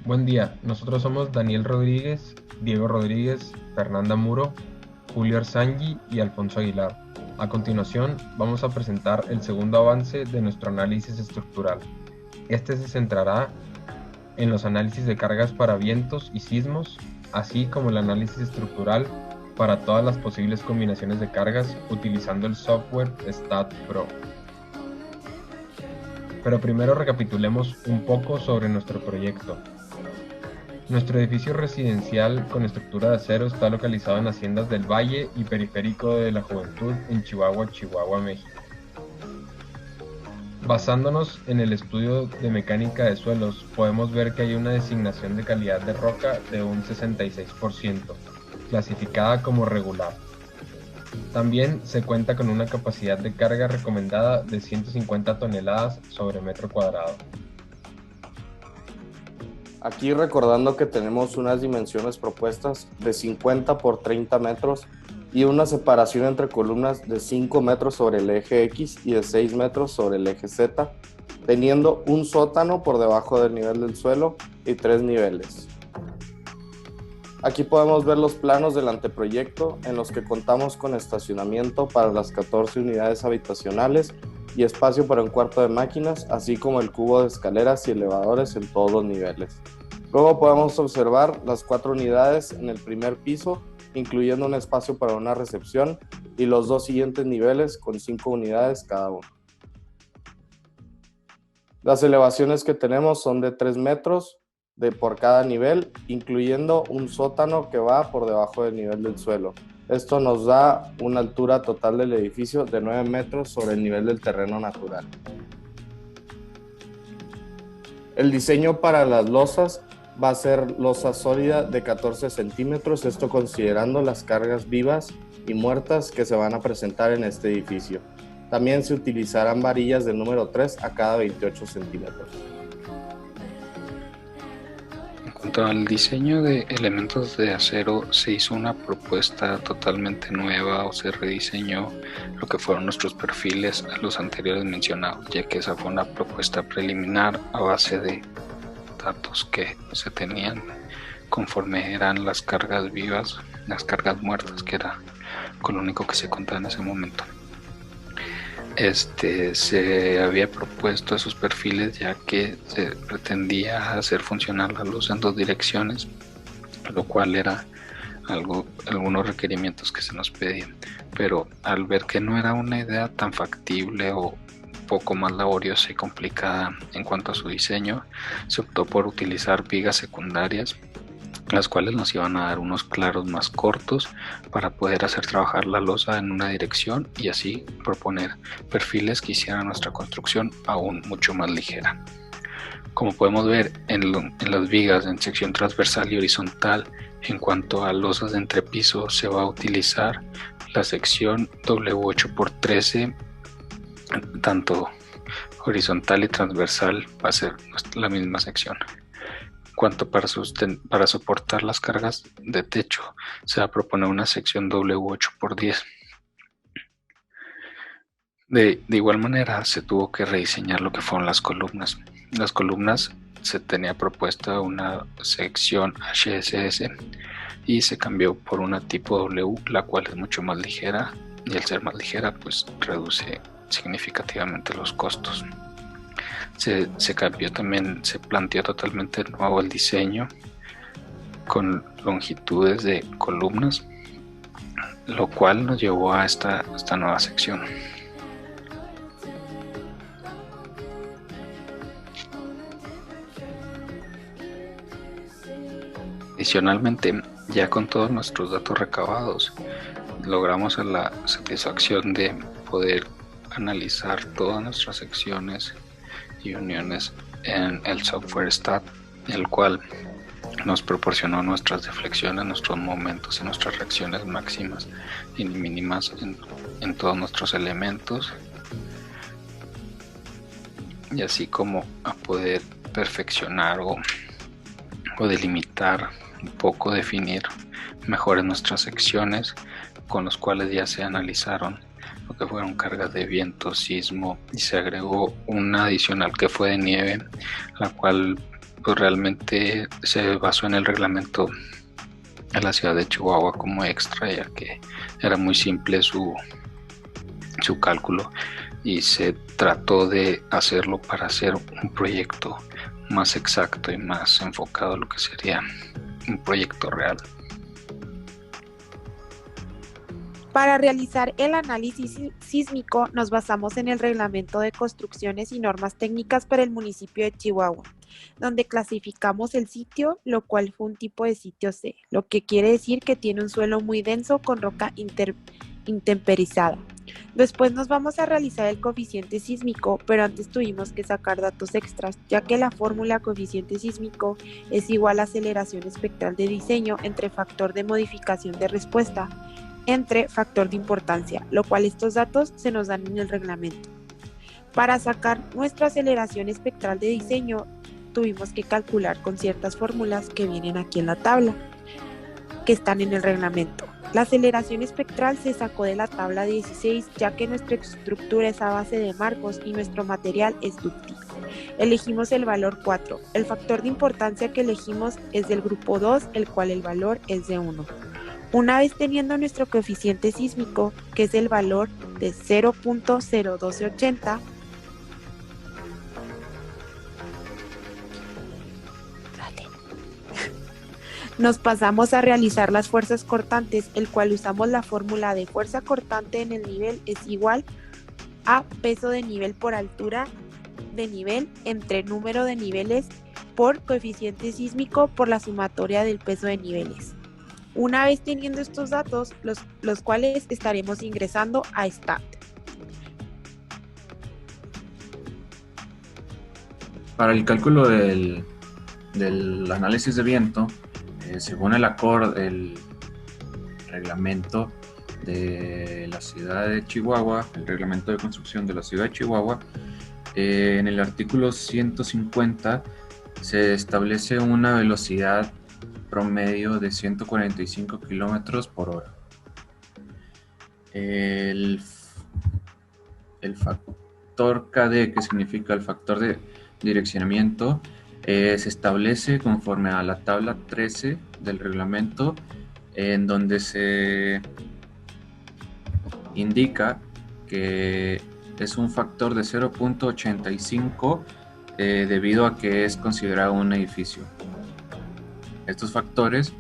Buen día, nosotros somos Daniel Rodríguez, Diego Rodríguez, Fernanda Muro, Julio Arzangi y Alfonso Aguilar. A continuación, vamos a presentar el segundo avance de nuestro análisis estructural. Este se centrará en los análisis de cargas para vientos y sismos, así como el análisis estructural para todas las posibles combinaciones de cargas utilizando el software StatPro. Pero primero recapitulemos un poco sobre nuestro proyecto. Nuestro edificio residencial con estructura de acero está localizado en Haciendas del Valle y Periférico de la Juventud en Chihuahua, México. Basándonos en el estudio de mecánica de suelos, podemos ver que hay una designación de calidad de roca de un 66%, clasificada como regular. También se cuenta con una capacidad de carga recomendada de 150 toneladas sobre metro cuadrado. Aquí recordando que tenemos unas dimensiones propuestas de 50 por 30 metros y una separación entre columnas de 5 metros sobre el eje X y de 6 metros sobre el eje Z, teniendo un sótano por debajo del nivel del suelo y 3 niveles. Aquí podemos ver los planos del anteproyecto en los que contamos con estacionamiento para las 14 unidades habitacionales y espacio para un cuarto de máquinas, así como el cubo de escaleras y elevadores en todos los niveles. Luego podemos observar las 4 unidades en el primer piso, incluyendo un espacio para una recepción, y los 2 siguientes niveles con 5 unidades cada uno. Las elevaciones que tenemos son de 3 metros por cada nivel, incluyendo un sótano que va por debajo del nivel del suelo. Esto nos da una altura total del edificio de 9 metros sobre el nivel del terreno natural. El diseño para las losas va a ser losa sólida de 14 centímetros, esto considerando las cargas vivas y muertas que se van a presentar en este edificio. También se utilizarán varillas del número 3 a cada 28 centímetros. En cuanto al diseño de elementos de acero, se hizo una propuesta totalmente nueva o se rediseñó lo que fueron nuestros perfiles a los anteriores mencionados, ya que esa fue una propuesta preliminar a base de datos que se tenían conforme eran las cargas vivas, las cargas muertas, que era con lo único que se contaba en ese momento. Se había propuesto esos perfiles ya que se pretendía hacer funcionar la luz en 2 direcciones, lo cual era algunos requerimientos que se nos pedían, pero al ver que no era una idea tan factible o un poco más laboriosa y complicada en cuanto a su diseño, se optó por utilizar vigas secundarias, las cuales nos iban a dar unos claros más cortos para poder hacer trabajar la losa en una dirección y así proponer perfiles que hicieran nuestra construcción aún mucho más ligera. Como podemos ver en las vigas en sección transversal y horizontal, en cuanto a losas de entrepiso, se va a utilizar la sección W8x13, tanto horizontal y transversal va a ser la misma sección. Cuanto para soportar las cargas de techo, se va a proponer una sección W8x10. De igual manera, se tuvo que rediseñar lo que fueron las columnas. Las columnas se tenía propuesta una sección HSS y se cambió por una tipo W, la cual es mucho más ligera, y al ser más ligera, pues reduce significativamente los costos. Se cambió también, se planteó totalmente nuevo el diseño con longitudes de columnas, lo cual nos llevó a esta nueva sección. Adicionalmente, ya con todos nuestros datos recabados, logramos la satisfacción de poder analizar todas nuestras secciones y uniones en el software STAT, el cual nos proporcionó nuestras deflexiones, nuestros momentos y nuestras reacciones máximas y mínimas en todos nuestros elementos, y así como a poder perfeccionar o delimitar un poco, definir mejor nuestras secciones, con los cuales ya se analizaron lo que fueron cargas de viento, sismo, y se agregó una adicional que fue de nieve, la cual pues realmente se basó en el reglamento de la ciudad de Chihuahua como extra, ya que era muy simple su cálculo y se trató de hacerlo para hacer un proyecto más exacto y más enfocado a lo que sería un proyecto real. Para realizar el análisis sísmico nos basamos en el Reglamento de Construcciones y Normas Técnicas para el municipio de Chihuahua, donde clasificamos el sitio, lo cual fue un tipo de sitio C, lo que quiere decir que tiene un suelo muy denso con roca intemperizada. Después nos vamos a realizar el coeficiente sísmico, pero antes tuvimos que sacar datos extras, ya que la fórmula coeficiente sísmico es igual a aceleración espectral de diseño entre factor de modificación de respuesta entre factor de importancia, lo cual estos datos se nos dan en el reglamento. Para sacar nuestra aceleración espectral de diseño, tuvimos que calcular con ciertas fórmulas que vienen aquí en la tabla, que están en el reglamento. La aceleración espectral se sacó de la tabla 16, ya que nuestra estructura es a base de marcos y nuestro material es dúctil. Elegimos el valor 4. El factor de importancia que elegimos es del grupo 2, el cual el valor es de 1. Una vez teniendo nuestro coeficiente sísmico, que es el valor de 0.01280, nos pasamos a realizar las fuerzas cortantes, el cual usamos la fórmula de fuerza cortante en el nivel es igual a peso de nivel por altura de nivel entre número de niveles por coeficiente sísmico por la sumatoria del peso de niveles. Una vez teniendo estos datos, los cuales estaremos ingresando a STAT. Para el cálculo del análisis de viento, según el reglamento de la ciudad de Chihuahua, el reglamento de construcción de la ciudad de Chihuahua, en el artículo 150 se establece una velocidad promedio de 145 kilómetros por hora. El factor KD, que significa el factor de direccionamiento, se establece conforme a la tabla 13 del reglamento, en donde se indica que es un factor de 0.85 debido a que es considerado un edificio. Estos factores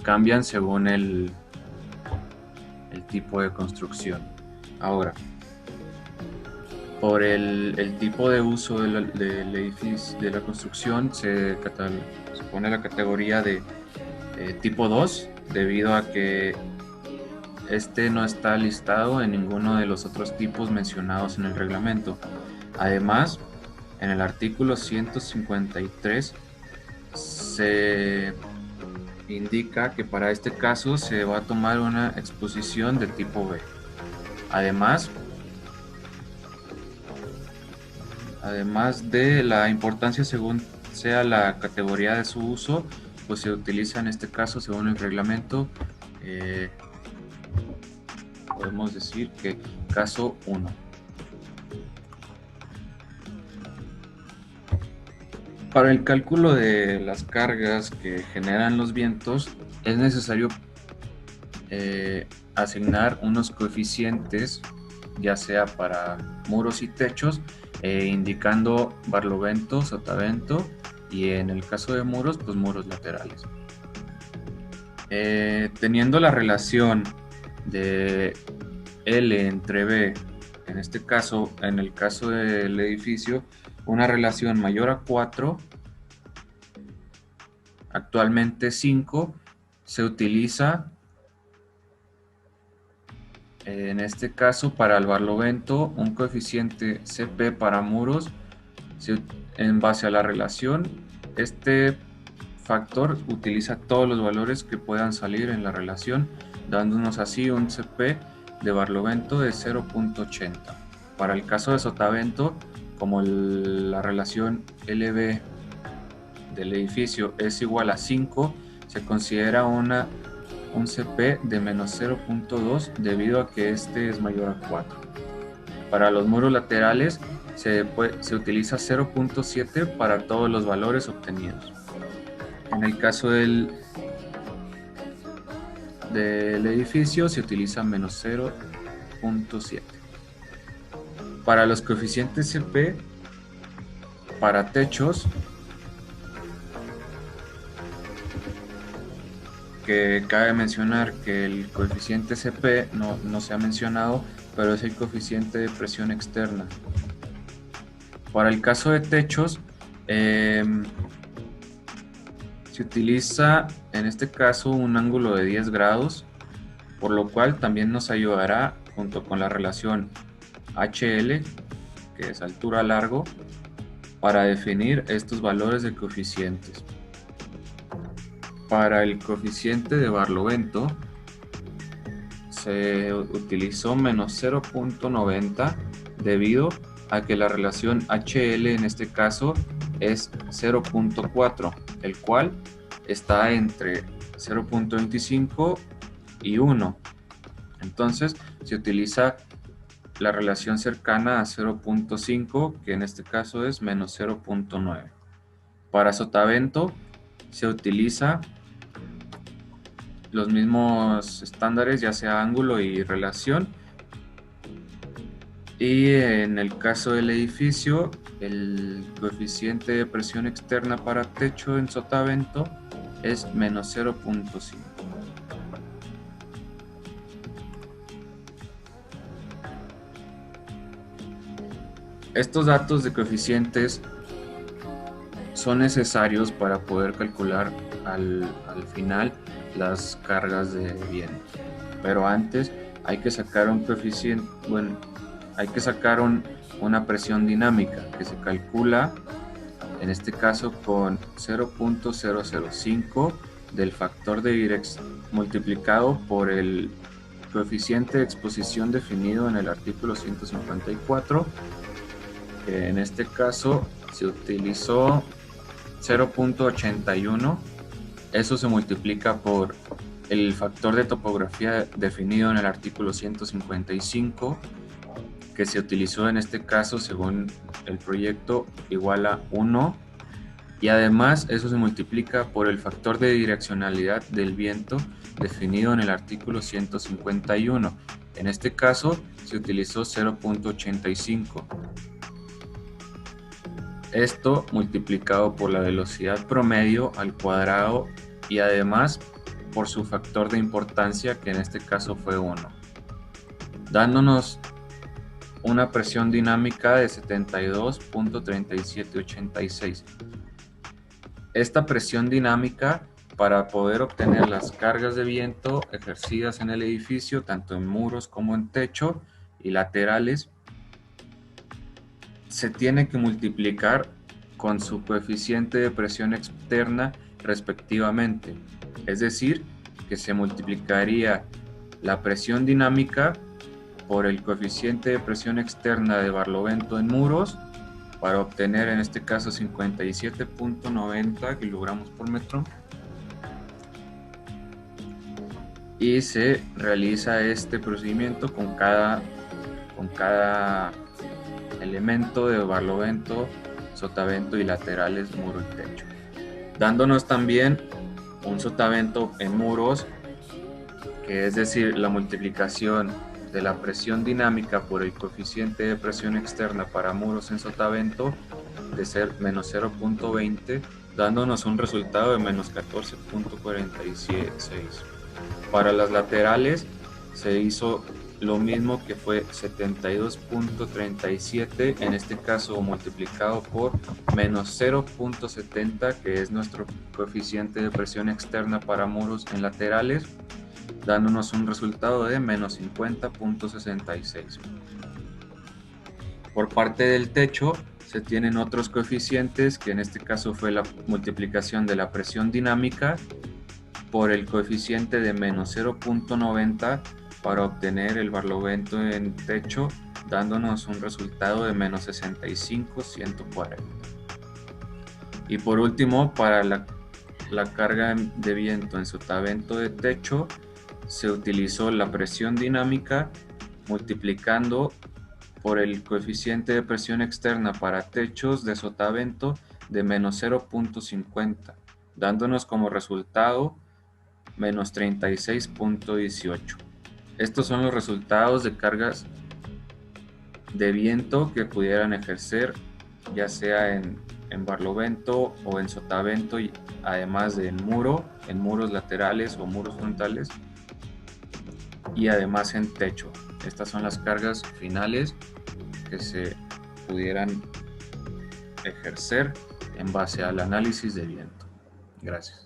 cambian según el tipo de construcción. Ahora, por el tipo de uso del edificio, de la construcción, se pone la categoría de tipo 2, debido a que este no está listado en ninguno de los otros tipos mencionados en el reglamento. Además, en el artículo 153 se indica que para este caso se va a tomar una exposición de tipo B. Además de la importancia según sea la categoría de su uso, pues se utiliza en este caso según el reglamento, podemos decir que caso 1. Para el cálculo de las cargas que generan los vientos, es necesario asignar unos coeficientes, ya sea para muros y techos, indicando barlovento, sotavento, y en el caso de muros, pues muros laterales. Teniendo la relación de L entre B, en este caso, en el caso del edificio, una relación mayor a 4, actualmente 5, se utiliza en este caso para el barlovento un coeficiente CP para muros en base a la relación. Este factor utiliza todos los valores que puedan salir en la relación, dándonos así un CP de barlovento de 0.80. Para el caso de sotavento, como la relación LB del edificio es igual a 5, se considera un CP de menos 0.2 debido a que este es mayor a 4. Para los muros laterales se utiliza 0.7 para todos los valores obtenidos. En el caso del edificio se utiliza menos 0.7. Para los coeficientes CP, para techos, que cabe mencionar que el coeficiente CP no se ha mencionado, pero es el coeficiente de presión externa. Para el caso de techos, se utiliza en este caso un ángulo de 10 grados, por lo cual también nos ayudará junto con la relación HL, que es altura largo, para definir estos valores de coeficientes. Para el coeficiente de Barlovento se utilizó menos 0.90 debido a que la relación HL en este caso es 0.4, el cual está entre 0.25 y 1. Entonces se utiliza la relación cercana a 0.5, que en este caso es menos 0.9. Para sotavento se utiliza los mismos estándares, ya sea ángulo y relación. Y en el caso del edificio, el coeficiente de presión externa para techo en sotavento es menos 0.5. Estos datos de coeficientes son necesarios para poder calcular al final las cargas de viento. Pero antes hay que sacar un coeficiente, hay que sacar una presión dinámica que se calcula en este caso con 0.005 del factor de dirección multiplicado por el coeficiente de exposición definido en el artículo 154. En este caso se utilizó 0.81. Eso se multiplica por el factor de topografía definido en el artículo 155, que se utilizó en este caso según el proyecto igual a 1, y además eso se multiplica por el factor de direccionalidad del viento definido en el artículo 151. En este caso se utilizó 0.85. Esto multiplicado por la velocidad promedio al cuadrado y además por su factor de importancia, que en este caso fue 1, dándonos una presión dinámica de 72.3786. Esta presión dinámica, para poder obtener las cargas de viento ejercidas en el edificio, tanto en muros como en techo y laterales, se tiene que multiplicar con su coeficiente de presión externa respectivamente. Es decir, que se multiplicaría la presión dinámica por el coeficiente de presión externa de Barlovento en muros para obtener en este caso 57.90 kilogramos por metro, y se realiza este procedimiento con cada elemento de Barlovento, sotavento y laterales, muro y techo, dándonos también un sotavento en muros, que es decir, la multiplicación de la presión dinámica por el coeficiente de presión externa para muros en sotavento de ser menos 0.20, dándonos un resultado de menos 14.46. Para las laterales se hizo lo mismo, que fue 72.37, en este caso multiplicado por menos 0.70, que es nuestro coeficiente de presión externa para muros en laterales, dándonos un resultado de menos 50.66. Por parte del techo se tienen otros coeficientes, que en este caso fue la multiplicación de la presión dinámica por el coeficiente de menos 0.90 para obtener el Barlovento en techo, dándonos un resultado de menos 65.140. Y por último, para la carga de viento en sotavento de techo, se utilizó la presión dinámica multiplicando por el coeficiente de presión externa para techos de sotavento de menos 0.50, dándonos como resultado menos 36.18. Estos son los resultados de cargas de viento que pudieran ejercer, ya sea en barlovento o en sotavento, y además de en muros laterales o muros frontales, y además en techo. Estas son las cargas finales que se pudieran ejercer en base al análisis de viento. Gracias.